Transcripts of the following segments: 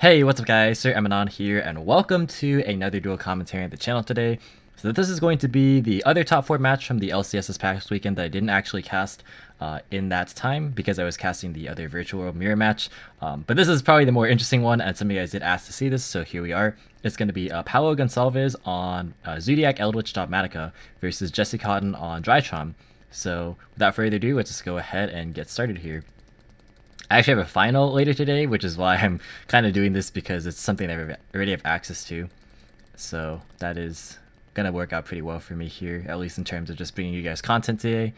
Hey, what's up guys, Sir Emanon here, and welcome to another dual commentary on the channel today. So this is going to be the other top 4 match from the LCS this past weekend that I didn't actually cast in that time because I was casting the other Virtual World Mirror match. But this is probably the more interesting one, and some of you guys did ask to see this, so here we are. It's going to be Paulo Gonçalves on Zodiac Eldritch Dogmatika versus Jesse Cotton on Drytron. So without further ado, let's just go ahead and get started here. I actually have a final later today, which is why I'm kind of doing this, because it's something I already have access to. So that is going to work out pretty well for me here, at least in terms of just bringing you guys content today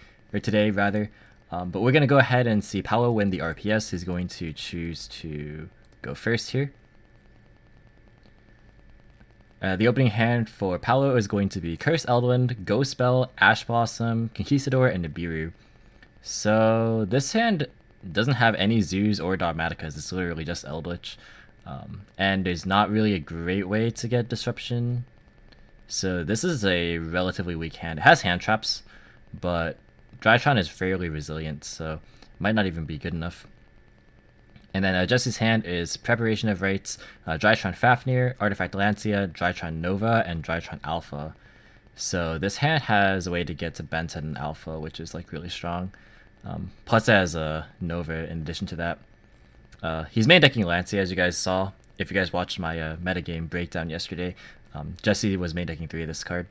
rather. But we're going to go ahead and see Paulo win the RPS. He's going to choose to go first here. The opening hand for Paulo is going to be Curse Eldwind, Ghost Spell, Ash Blossom, Conquistador, and Nibiru. So this hand doesn't have any Zoos or Dogmatikas, it's literally just Eldritch. And there's not really a great way to get Disruption. So this is a relatively weak hand. It has hand traps, but Drytron is fairly resilient, so might not even be good enough. And then Jesse's hand is Preparation of Rites, Drytron Fafnir, Artifact Lancia, Drytron Nova, and Drytron Alpha. So this hand has a way to get to Benton and Alpha, which is like really strong. Plus it has a Nova in addition to that. He's main decking Lancia, as you guys saw. If you guys watched my metagame breakdown yesterday, Jesse was main decking 3 of this card.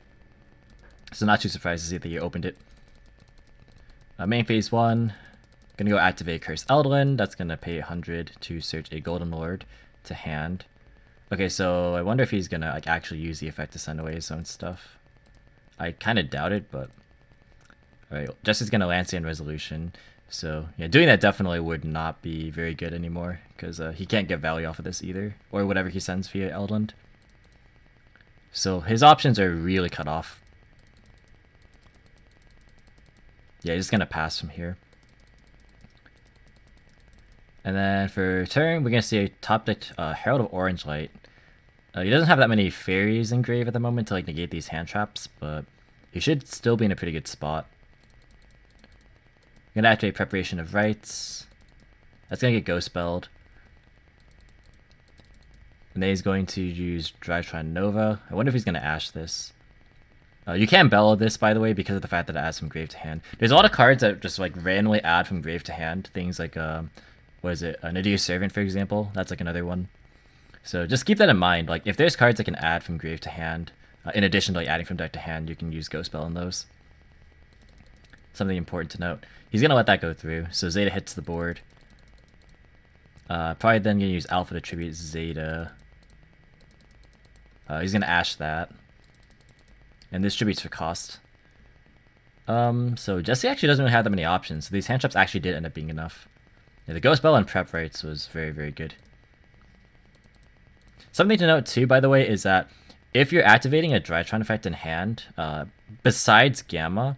So not too surprised to see that he opened it. Main phase 1, gonna go activate Curse Eldwind. That's gonna pay 100 to search a Golden Lord to hand. Okay, so I wonder if he's gonna like actually use the effect to send away his own stuff. I kind of doubt it, but alright, Jesse's gonna Lancia in Resolution. So yeah, doing that definitely would not be very good anymore, because he can't get value off of this either, or whatever he sends via Eldwind. So his options are really cut off. Yeah, he's just gonna pass from here. And then for turn, we're gonna see a top deck Herald of Orange Light. He doesn't have that many fairies in grave at the moment to like negate these hand traps, but he should still be in a pretty good spot. I'm gonna activate Preparation of Rites. That's gonna get Ghost Spelled. And then he's going to use Drytron Nova. I wonder if he's gonna Ash this. You can Bellow this, by the way, because of the fact that it adds from grave to hand. There's a lot of cards that just like randomly add from grave to hand. Things like what is it? Nadir's Servant, for example. That's like another one. So just keep that in mind. Like if there's cards that can add from grave to hand, in addition to like adding from deck to hand, you can use Ghost Spell on those. Something important to note. He's gonna let that go through, so Zeta hits the board. Probably then gonna use Alpha to tribute Zeta. He's gonna Ash that. And this tributes for cost. So Jesse actually doesn't really have that many options, so these hand traps actually did end up being enough. Yeah, the Ghost Spell and Prep Rites was very, very good. Something to note too, by the way, is that if you're activating a Drytron effect in hand, besides Gamma,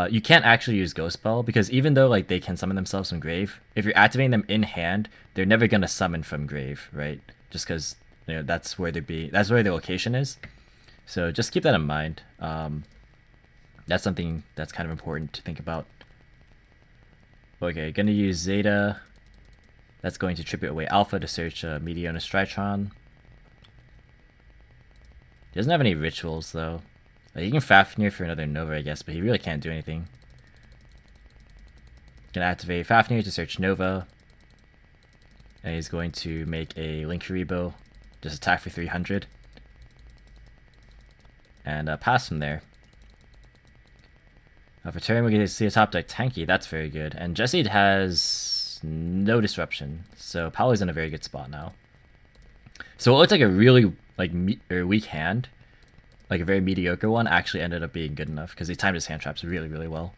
you can't actually use Ghost Spell, because even though like they can summon themselves from grave, if you're activating them in hand, they're never gonna summon from grave, right? Just because that's where that's where their location is. So just keep that in mind. That's something that's kind of important to think about. Okay, gonna use Zeta. That's going to tribute away Alpha to search Meteonis Drytron. He doesn't have any rituals though. He can Fafnir for another Nova, I guess, but he really can't do anything. Gonna activate Fafnir to search Nova. And he's going to make a Linkuriboh, just attack for 300. And pass from there. For turn, we're going to see a top deck Tanky. That's very good. And Jesse has no disruption, so Paulo's in a very good spot now. So what looks like a really weak hand, like a very mediocre one, actually ended up being good enough because he timed his hand traps really, really well.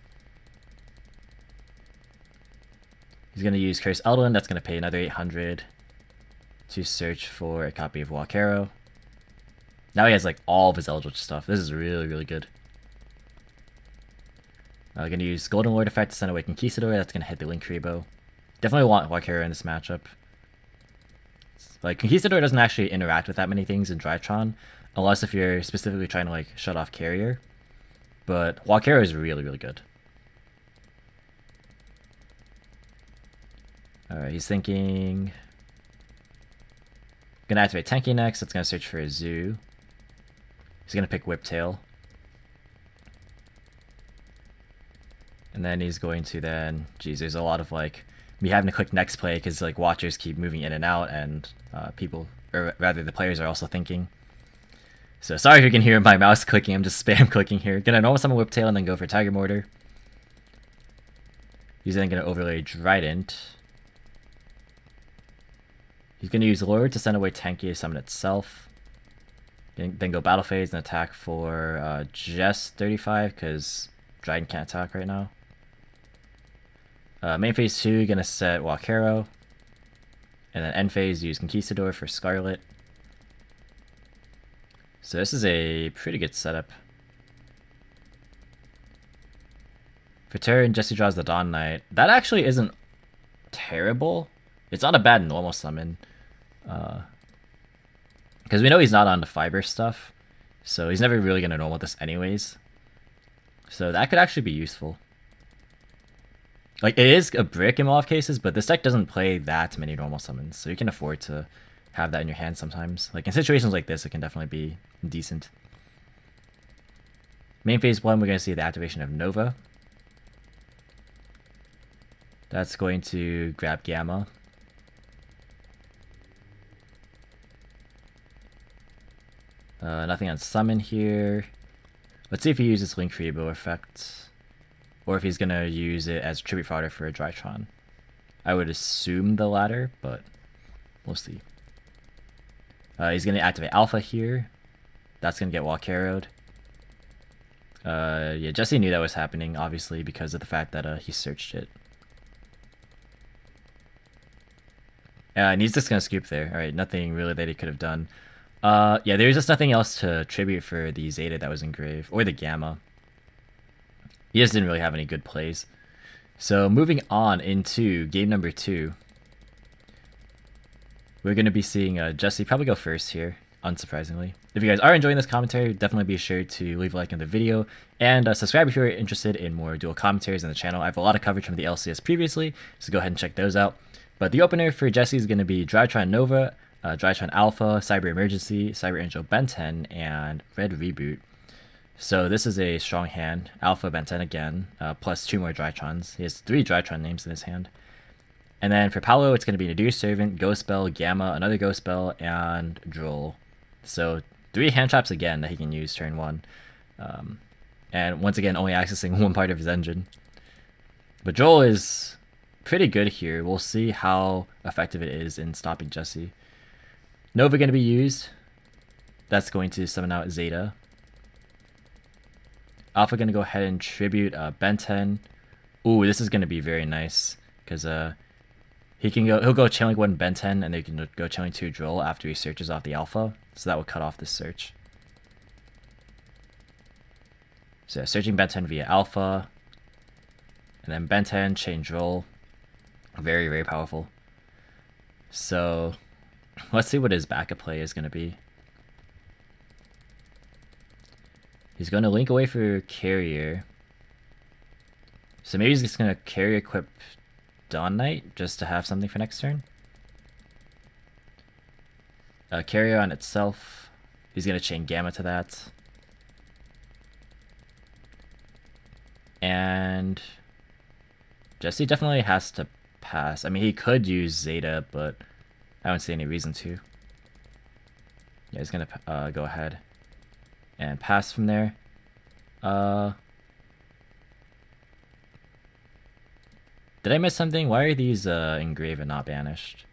He's going to use Curse Eldwind. That's going to pay another 800 to search for a copy of Walkero. Now he has like all of his Eldritch stuff. This is really, really good. I'm going to use Golden Lord effect to send away Conquistador. That's going to hit the Linkuriboh. Definitely want Walkero in this matchup. Like, Conquistador doesn't actually interact with that many things in Drytron, unless if you're specifically trying to like shut off Carrier. But Walkero is really, really good. Alright, he's thinking Gonna activate Tenki next. That's gonna search for a zoo. He's gonna pick Whiptail. And then he's going to then, geez, there's a lot of like me having to click next play because like watchers keep moving in and out, and people, or rather the players, are also thinking. So sorry if you can hear my mouse clicking. I'm just spam clicking here. Gonna normal summon Whiptail and then go for Tiger Mortar. He's then gonna overlay Trident. He's gonna use Lord to send away Tenki to summon itself. Then go Battle Phase and attack for Jess 35 because Trident can't attack right now. Main phase 2, gonna set Walkero. And then end phase, use Conquistador for Scarlet. So this is a pretty good setup. For turn, Jesse draws the Dawn Knight. That actually isn't terrible. It's not a bad normal summon. Because we know he's not on the fiber stuff. So he's never really gonna normal this anyways. So that could actually be useful. Like, it is a brick in a lot of cases, but this deck doesn't play that many normal summons, so you can afford to have that in your hand sometimes. Like, in situations like this, it can definitely be decent. Main phase 1, we're going to see the activation of Nova. That's going to grab Gamma. Nothing on summon here. Let's see if he uses Linkuriboh effect. Or if he's going to use it as tribute fodder for a Drytron. I would assume the latter, but we'll see. He's going to activate Alpha here. That's going to get Walkeroed. Yeah, Jesse knew that was happening, obviously, because of the fact that he searched it. And he's just going to scoop there. Alright, nothing really that he could have done. Yeah, there's just nothing else to tribute for the Zeta that was engraved, or the Gamma. He just didn't really have any good plays. So moving on into game number 2. We're going to be seeing Jesse probably go first here, unsurprisingly. If you guys are enjoying this commentary, definitely be sure to leave a like in the video, and subscribe if you're interested in more dual commentaries on the channel. I have a lot of coverage from the LCS previously, so go ahead and check those out. But the opener for Jesse is going to be Drytron Nova, Drytron Alpha, Cyber Emergency, Cyber Angel Ben 10, and Red Reboot. So this is a strong hand. Alpha Ben 10 again, plus 2 more Drytrons. He has 3 Drytron names in his hand. And then for Paolo, it's going to be Nadir Servant, Ghost Spell, Gamma, another Ghost Spell, and Droll. So 3 hand traps again that he can use turn 1. And once again, only accessing one part of his engine. But Droll is pretty good here. We'll see how effective it is in stopping Jesse. Nova going to be used. That's going to summon out Zeta. Alpha going to go ahead and tribute Ben 10. Ooh, this is going to be very nice because he'll go Channeling 1 Ben 10, and they can go Channeling 2 Droll after he searches off the Alpha. So that will cut off this search. So searching Ben 10 via Alpha, and then Ben 10 chain Droll. Very, very powerful. So let's see what his backup play is going to be. He's going to link away for Carrier. So maybe he's just going to Carrier equip Dawn Knight just to have something for next turn. Carrier on itself. He's going to chain Gamma to that. And Jesse definitely has to pass. I mean, he could use Zeta, but I don't see any reason to. Yeah, he's going to go ahead and pass from there. Did I miss something? Why are these engraved and not banished?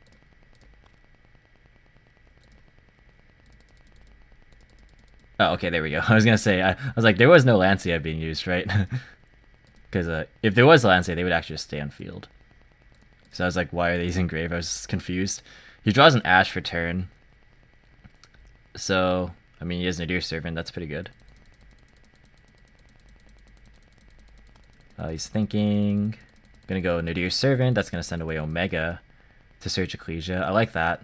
Oh, okay, there we go. I was gonna say, I was like, there was no Lancia being used, right? Because if there was Lancia, they would actually just stay on field. So I was like, why are these engraved? I was confused. He draws an Ash for turn. So, I mean, he has Nadir Servant, that's pretty good. He's thinking, gonna go Nadir Servant, that's gonna send away Omega to search Ecclesia. I like that.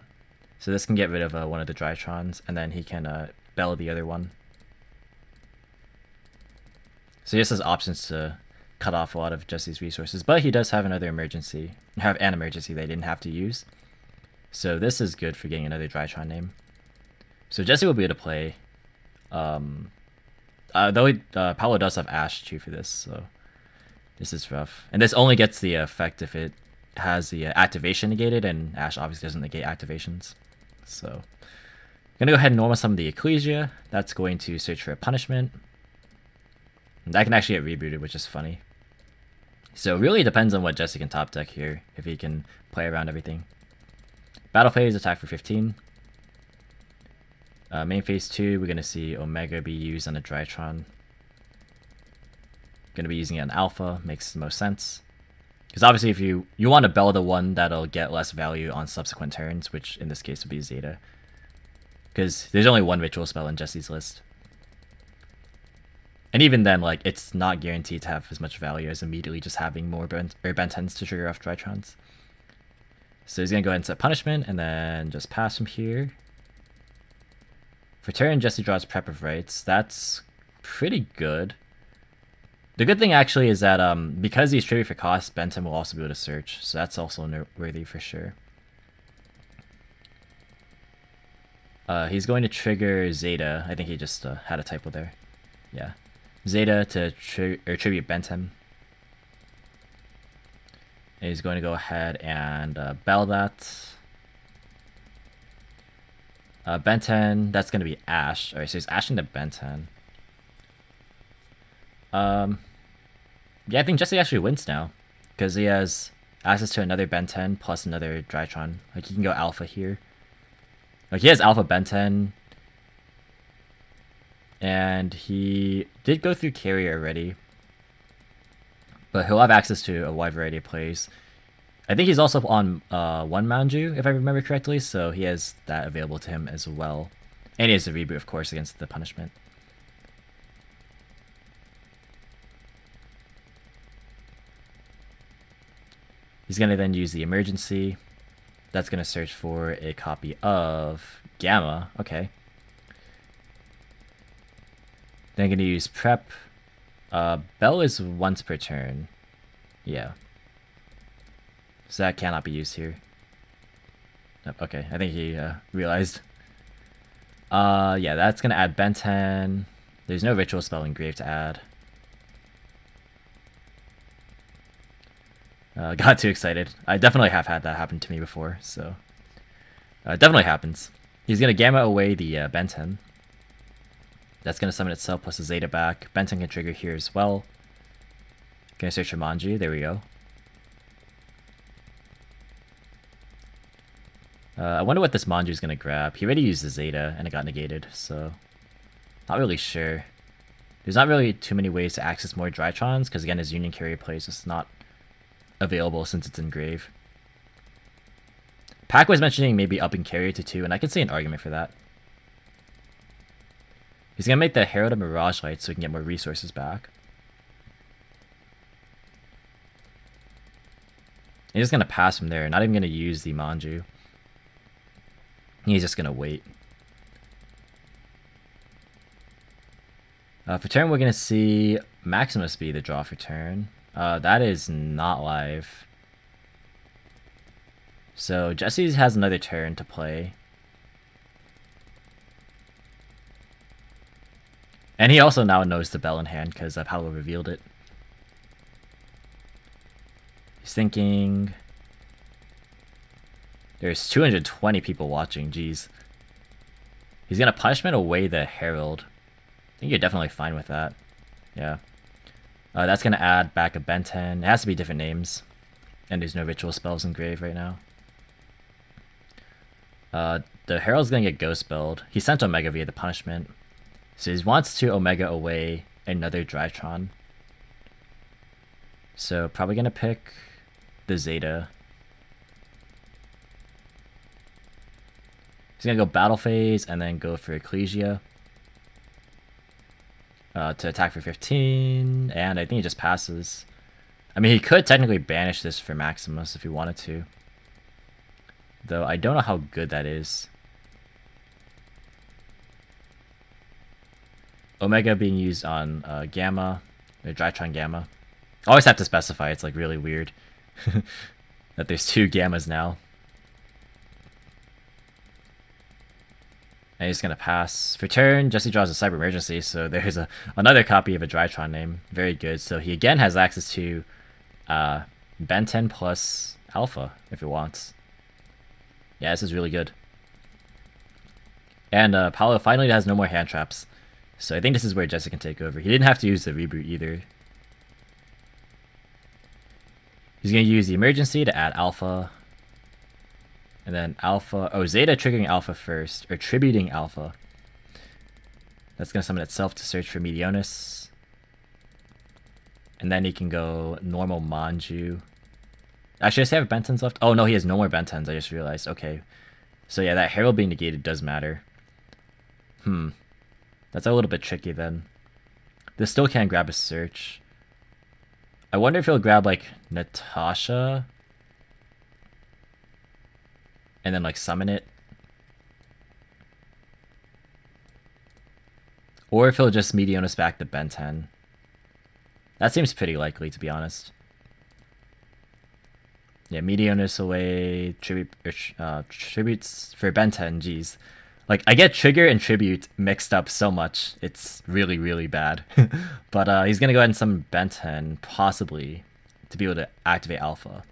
So this can get rid of one of the Drytrons, and then he can bell the other one. So he just has options to cut off a lot of Jesse's resources, but he does have an emergency they didn't have to use. So this is good for getting another Drytron name. So Jesse will be able to play. Paolo does have Ash too for this, so this is rough. And this only gets the effect if it has the activation negated, and Ash obviously doesn't negate activations. So I'm gonna go ahead and normal summon the Ecclesia. That's going to search for a punishment. And that can actually get rebooted, which is funny. So it really depends on what Jesse can top deck here, if he can play around everything. Battle phase, attack for 15. Main phase 2, we're going to see Omega be used on a Drytron. Going to be using it on Alpha, makes the most sense. Because obviously if you want to Bell the one that'll get less value on subsequent turns, which in this case would be Zeta. Because there's only one ritual spell in Jesse's list. And even then, like, it's not guaranteed to have as much value as immediately just having more Ben 10s to trigger off Drytrons. So he's going to go ahead and set punishment, and then just pass from here. For turn, Jesse draws Prep of Rites. That's pretty good. The good thing actually is that because he's tribute for cost, Ben 10 will also be able to search, so that's also noteworthy for sure. He's going to trigger Zeta. I think he just had a typo there. Yeah. Zeta to tribute Ben 10. And he's going to go ahead and Bell that. Ben 10, that's going to be Ash. Alright, so he's ashing the Ben 10. Yeah, I think Jesse actually wins now. Because he has access to another Ben 10 plus another Drytron. Like, he can go Alpha here. Like, he has Alpha Ben 10. And he did go through Carrier already. But he'll have access to a wide variety of plays. I think he's also on one Manju, if I remember correctly, so he has that available to him as well. And he has a reboot, of course, against the punishment. He's going to then use the emergency. That's going to search for a copy of Gamma. Okay. Then I'm going to use Prep. Bell is once per turn. Yeah. So that cannot be used here. Okay, I think he realized. Yeah, that's going to add Ben 10. There's no ritual spell engraved to add. Got too excited. I definitely have had that happen to me before, so... it definitely happens. He's going to Gamma away the Ben 10. That's going to summon itself plus a Zeta back. Ben 10 can trigger here as well. Gonna search for Manji. There we go. I wonder what this Manju is going to grab. He already used the Zeta and it got negated, so... Not really sure. There's not really too many ways to access more Drytrons, because again, his Union Carrier plays is not available since it's engraved. Pack was mentioning maybe upping Carrier to 2, and I can see an argument for that. He's going to make the Herald of Mirage Light so he can get more resources back. He's just going to pass from there, not even going to use the Manju. He's just going to wait. For turn, we're going to see Maximus be the draw for turn. That is not live. So Jesse has another turn to play. And he also now knows the bell in hand because Paolo revealed it. He's thinking... There's 220 people watching, jeez. He's gonna punishment away the Herald. I think you're definitely fine with that. Yeah. That's gonna add back a Ben 10. It has to be different names. And there's no ritual spells engraved right now. The Herald's gonna get ghost spelled. He sent Omega via the punishment. So he wants to Omega away another Drytron. So probably gonna pick the Zeta. He's gonna go battle phase and then go for Ecclesia. To attack for 15, and I think he just passes. I mean, he could technically banish this for Maximus if he wanted to. Though I don't know how good that is. Omega being used on Gamma, or Drytron Gamma. I always have to specify, it's like really weird that there's two Gammas now. And he's gonna pass. For turn, Jesse draws a Cyber Emergency, so there's another copy of a Drytron name. Very good. So he again has access to Ben 10 plus Alpha if he wants. Yeah, this is really good. And Paolo finally has no more hand traps. So I think this is where Jesse can take over. He didn't have to use the reboot either. He's going to use the emergency to add Alpha. And then Alpha... Oh, Zeta triggering Alpha first. Or tributing Alpha. That's going to summon itself to search for Meteonis. And then he can go normal Manju. Actually, does he have Bentons left? Oh, no, he has no more Bentons. I just realized. Okay. So yeah, that Herald being negated does matter. That's a little bit tricky then. This still can't grab a search. I wonder if he'll grab like Natasha and then like summon it. Or if he'll just Meteonis back to Ben 10. That seems pretty likely, to be honest. Yeah, Meteonis away, tributes for Ben 10, geez. Like, I get Trigger and Tribute mixed up so much. It's really, really bad. But he's going to go ahead and summon Ben 10, possibly, to be able to activate Alpha.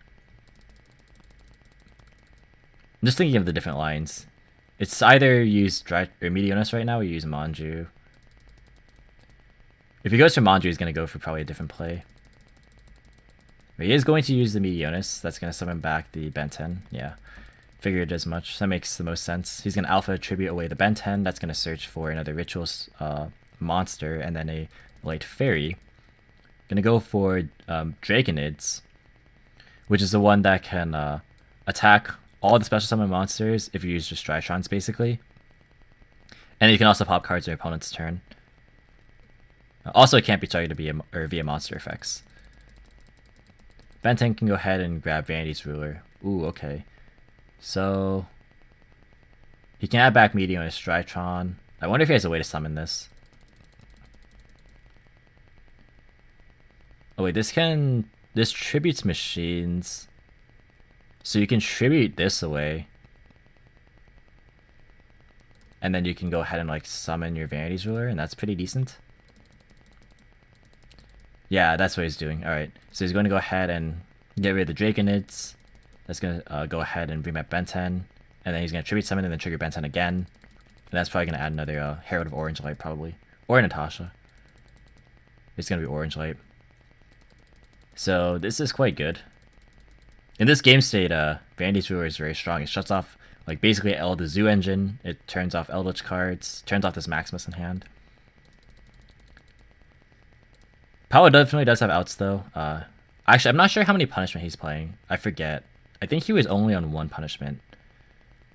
I'm just thinking of the different lines. It's either use Meteonis right now or use Manju. If he goes for Manju, he's going to go for probably a different play. But he is going to use the Meteonis. That's going to summon back the Ben 10. Yeah. Figured as much. That makes the most sense. He's going to Alpha Tribute away the Ben 10. That's going to search for another Rituals monster and then a Light Fairy. Going to go for Draconids, which is the one that can attack all the special summon monsters if you use just Drytrons, basically. And you can also pop cards on your opponent's turn. Also, it can't be targeted via monster effects. Ben 10 can go ahead and grab Vanity's Ruler. Ooh, okay. So he can add back Meteonis Drytron. I wonder if he has a way to summon this. Oh wait, this tributes machines. So you can tribute this away. And then you can go ahead and like summon your Vanity's Ruler, and that's pretty decent. Yeah, that's what he's doing. Alright, so he's going to go ahead and get rid of the Draconids. That's going to go ahead and bring back Ben 10. And then he's going to tribute summon and then trigger Ben 10 again. And that's probably going to add another Herald of Orange Light, probably. Or Natasha. It's going to be Orange Light. So this is quite good. In this game state, Vanity's Ruler is very strong. It shuts off like basically all the Zoo Engine. It turns off Eldritch cards. Turns off this Maximus in hand. Paolo definitely does have outs though. Actually, I'm not sure how many punishment he's playing. I forget. I think he was only on one punishment.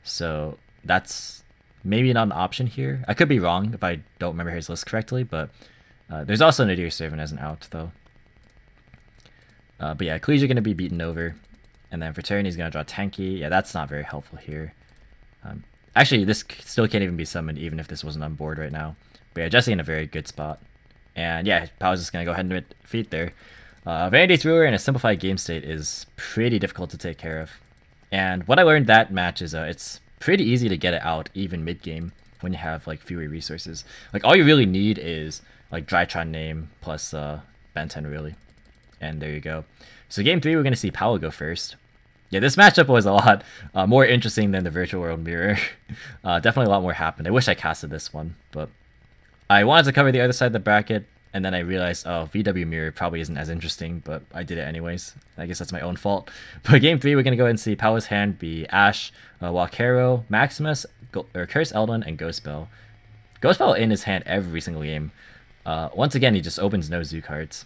So that's maybe not an option here. I could be wrong if I don't remember his list correctly, but there's also Nadir Servant as an out though. But yeah, Ecclesia going to be beaten over. And then for turn, he's going to draw Tenki. Yeah, that's not very helpful here. Actually, this still can't even be summoned even if this wasn't on board right now. But yeah, Jesse in a very good spot. And yeah, Paolo's just going to go ahead and defeat there. Vanity's Ruler in a simplified game state is pretty difficult to take care of. And what I learned that match is it's pretty easy to get it out even mid-game when you have like fewer resources. Like all you really need is like Drytron name plus Ben 10 really. And there you go. So game 3, we're going to see Paolo go first. Yeah, this matchup was a lot more interesting than the Virtual World Mirror. Definitely a lot more happened. I wish I casted this one, but I wanted to cover the other side of the bracket, and then I realized, oh, VW Mirror probably isn't as interesting, but I did it anyways. I guess that's my own fault. But game 3, we're going to go ahead and see Paolo's hand be Ash, Walkero, Maximus, Curse Eldon, and Ghostbell. Ghostbell in his hand every single game. Once again, he just opens no Zoo cards.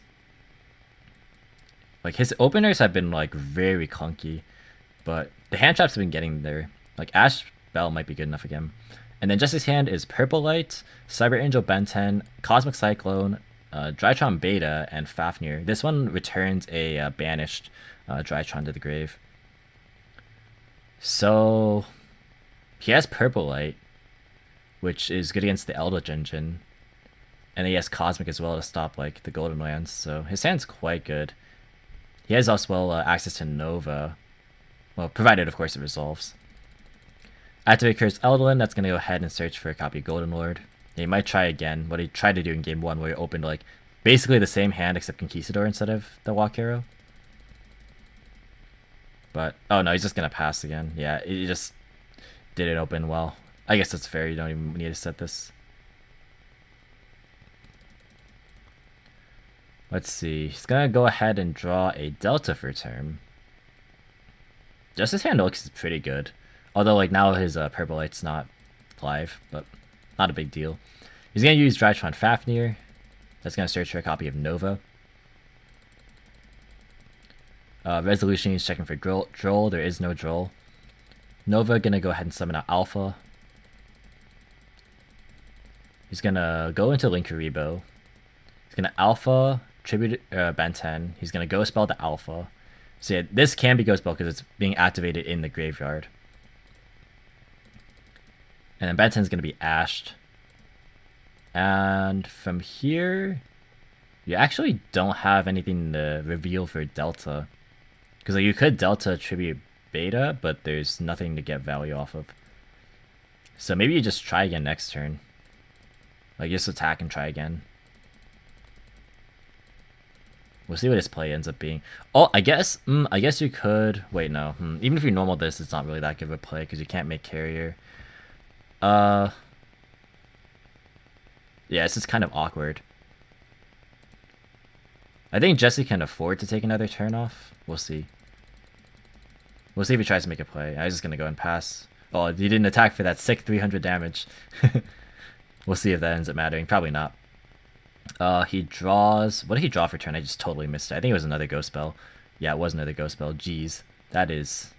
Like, his openers have been, like, very clunky, but the hand traps have been getting there. Like, Ash Bell might be good enough again. And then Jesse's hand is Purple Light, Cyber Angel Ben 10, Cosmic Cyclone, Drytron Beta, and Fafnir. This one returns a banished Drytron to the grave. So, he has Purple Light, which is good against the Eldritch Engine. And he has Cosmic as well to stop, like, the Golden Lands. So, his hand's quite good. He has also access to Nova. Well, provided, of course, it resolves. Activate Curse Eldlin, that's gonna go ahead and search for a copy of Golden Lord. He might try again what he tried to do in game 1, where he opened like basically the same hand except Conquistador instead of the Walk Arrow. But oh no, he's just gonna pass again. Yeah, he just didn't open well. I guess that's fair, you don't even need to set this. Let's see, he's gonna go ahead and draw a Delta for turn. Justice hand looks pretty good. Although like now his Purple Light's not live, but not a big deal. He's gonna use Drytron Fafnir. That's gonna search for a copy of Nova. Resolution, he's checking for Droll. There is no Droll. Nova gonna go ahead and summon out Alpha. He's gonna go into Linkuriboh. He's gonna Alpha Tribute Ben 10. He's gonna Ghost Spell the Alpha. So yeah, this can be Ghost Spell because it's being activated in the graveyard. And then Ben 10 is gonna be Ashed. And from here, you actually don't have anything to reveal for Delta. Because like, you could Delta Tribute Beta, but there's nothing to get value off of. So maybe you just try again next turn. Like just attack and try again. We'll see what his play ends up being. Oh, I guess you could... Wait, no. Even if you normal this, it's not really that good of a play because you can't make carrier. Yeah, this is kind of awkward. I think Jesse can afford to take another turn off. We'll see. We'll see if he tries to make a play. I was just going to go and pass. Oh, he didn't attack for that sick 300 damage. We'll see if that ends up mattering. Probably not. He draws... What did he draw for turn? I just totally missed it. I think it was another Ghost Spell. Yeah, it was another Ghost Spell. Jeez. That is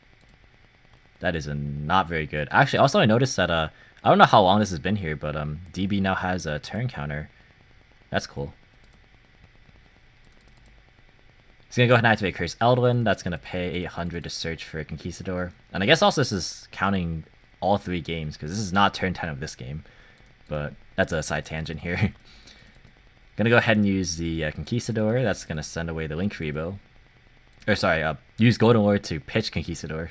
not very good. Actually, also I noticed that... I don't know how long this has been here, but DB now has a turn counter. That's cool. He's going to go ahead and activate Curse Eldlin. That's going to pay 800 to search for a Conquistador. And I guess also this is counting all 3 games, because this is not turn 10 of this game. But that's a side tangent here. Gonna go ahead and use the Conquistador. That's gonna send away the Linkuriboh. Or sorry, use Golden Lord to pitch Conquistador.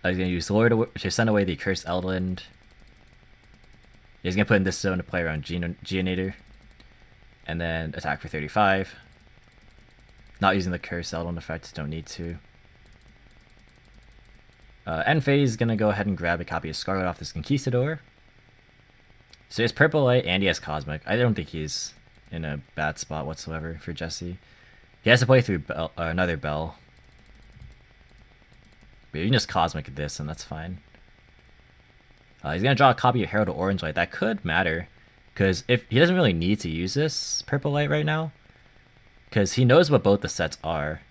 He's gonna use Lord to send away the Cursed Eldland. He's gonna put in this zone to play around Geonator. And then attack for 35. Not using the Cursed Eldland effect, don't need to. End phase is gonna go ahead and grab a copy of Scarlet off this Conquistador. So he has Purple Light and he has Cosmic. I don't think he's in a bad spot whatsoever for Jesse. He has to play through another Bell. But you can just Cosmic this and that's fine. He's going to draw a copy of Herald of Orange Light. That could matter. Because if he doesn't really need to use this Purple Light right now. Because he knows what both the sets are.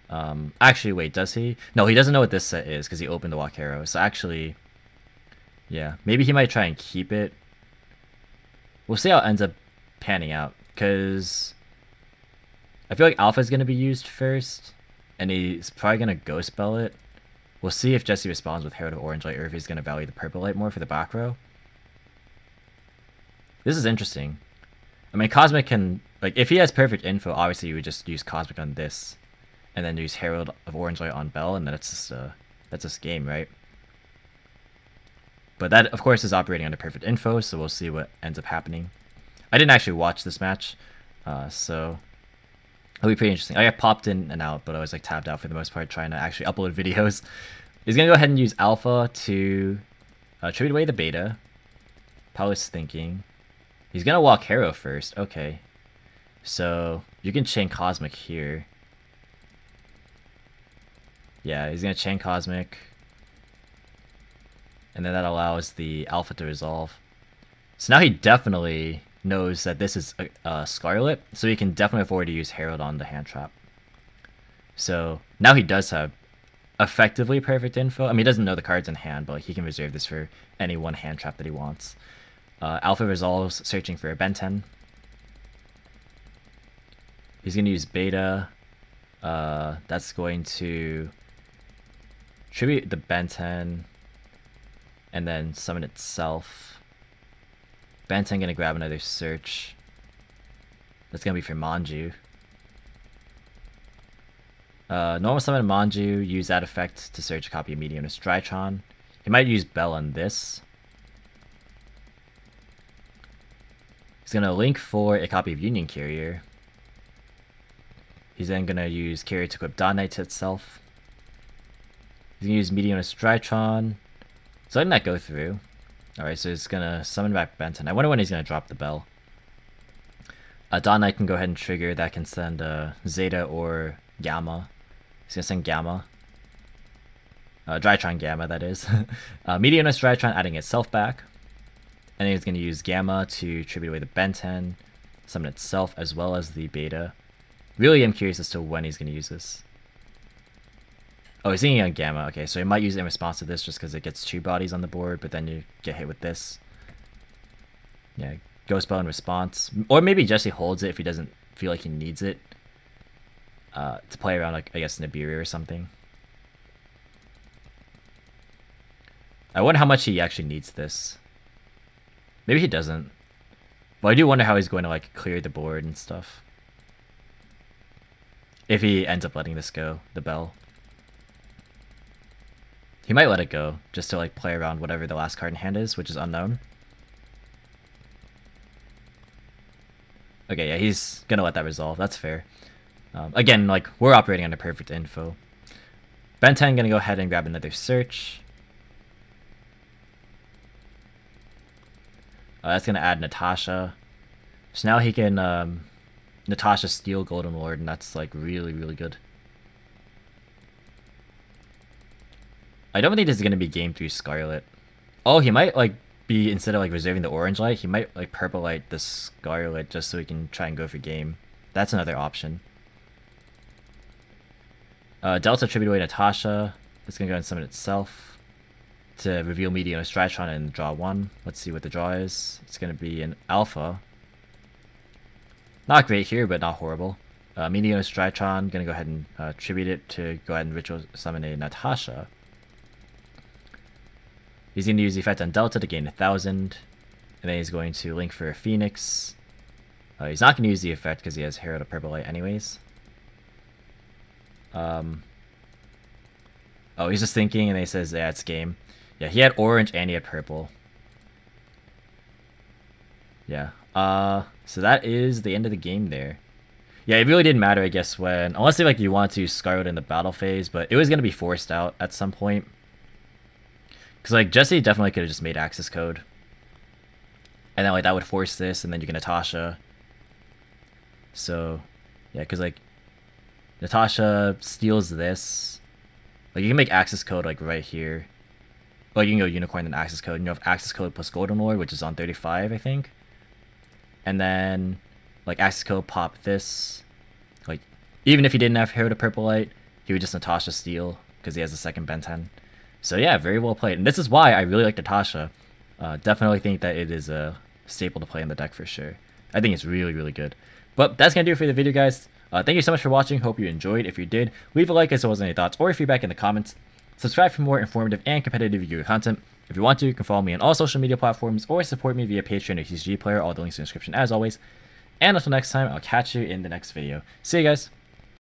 Actually, wait, does he? No, he doesn't know what this set is because he opened the Walk Arrow. So actually... Yeah, maybe he might try and keep it. We'll see how it ends up panning out, because I feel like Alpha is going to be used first, and he's probably going to Ghost Spell it. We'll see if Jesse responds with Herald of Orange Light, or if he's going to value the Purple Light more for the back row. This is interesting. I mean, Cosmic can... Like, if he has perfect info, obviously you would just use Cosmic on this, and then use Herald of Orange Light on Bell, and then it's just, that's just game, right? But that, of course, is operating under perfect info, so we'll see what ends up happening. I didn't actually watch this match, so it'll be pretty interesting. I got popped in and out, but I was like tapped out for the most part, trying to actually upload videos. He's gonna go ahead and use Alpha to tribute away the Beta. Paulus thinking. He's gonna walk Hero first. Okay, so you can chain Cosmic here. Yeah, he's gonna chain Cosmic. And then that allows the Alpha to resolve. So now he definitely knows that this is Scarlet, so he can definitely afford to use Herald on the hand trap. So now he does have effectively perfect info. I mean, he doesn't know the cards in hand, but he can reserve this for any one hand trap that he wants. Alpha resolves, searching for a Ben 10. He's going to use Beta. That's going to tribute the Ben 10. And then summon itself. Ben 10 gonna grab another search. That's gonna be for Manju. Normal summon Manju, use that effect to search a copy of Meteorus Drytron. He might use Bell on this. He's going to link for a copy of Union Carrier. He's then going to use Carrier to equip Dawn Knight to itself. He's going to use Meteorus Drytron. So letting that go through. Alright, so he's going to summon back Benton. I wonder when he's going to drop the Bell. Dawn Knight can go ahead and trigger. That can send Zeta or Gamma. He's going to send Gamma. Drytron Gamma, that is. Meteorus Drytron adding itself back. And then he's going to use Gamma to tribute away the Benten, summon itself as well as the Beta. Really am curious as to when he's going to use this. Oh, he's thinking on Gamma. Okay, so he might use it in response to this just because it gets 2 bodies on the board, but then you get hit with this. Yeah, Ghost Bell in response. Or maybe Jesse holds it if he doesn't feel like he needs it. To play around, like, I guess, Nibiru or something. I wonder how much he actually needs this. Maybe he doesn't. But I do wonder how he's going to, like, clear the board and stuff. If he ends up letting this go, the Bell. He might let it go, just to, like, play around whatever the last card in hand is, which is unknown. Okay, yeah, he's gonna let that resolve. That's fair. Again, like, we're operating under perfect info. Ben 10 gonna go ahead and grab another search. That's gonna add Natasha. So now he can Natasha steal Golden Lord, and that's like really, really good. I don't think this is gonna be game 3 Scarlet. Oh, he might like be, instead of like reserving the orange light, he might like purple light the Scarlet just so he can try and go for game. That's another option. Delta tribute away Natasha. It's gonna go and summon itself to reveal Meteorus Drytron and draw 1. Let's see what the draw is. It's gonna be an Alpha. Not great here, but not horrible. Meteorus Drytron, gonna go ahead and tribute it to go ahead and ritual summon a Natasha. He's going to use the effect on Delta to gain 1,000. And then he's going to link for a Phoenix. He's not going to use the effect because he has Herald of Purple Light anyways. Oh, he's just thinking and he says, yeah, it's game. Yeah, he had orange and he had purple. Yeah. So that is the end of the game there. Yeah, it really didn't matter, I guess, when... Unless like you want to use Scarlet in the battle phase, but it was going to be forced out at some point. Because, like, Jesse definitely could have just made access code. And then, like, that would force this, and then you get Natasha. So, yeah, because, like, Natasha steals this. Like, you can make access code, like, right here. Like, you can go Unicorn and access code. And you have access code plus Golden Lord, which is on 35, I think. And then, like, access code pop this. Like, even if he didn't have Herald of Purple Light, he would just Natasha steal, because he has the second Ben 10. So yeah, very well played. And this is why I really like Natasha. Definitely think that it is a staple to play in the deck for sure. I think it's really, really good. But that's going to do it for the video, guys. Thank you so much for watching. Hope you enjoyed. If you did, leave a like as well as any thoughts or feedback in the comments. Subscribe for more informative and competitive Yu-Gi-Oh content. If you want to, you can follow me on all social media platforms or support me via Patreon or TCG Player. All the links in the description as always. And until next time, I'll catch you in the next video. See you guys.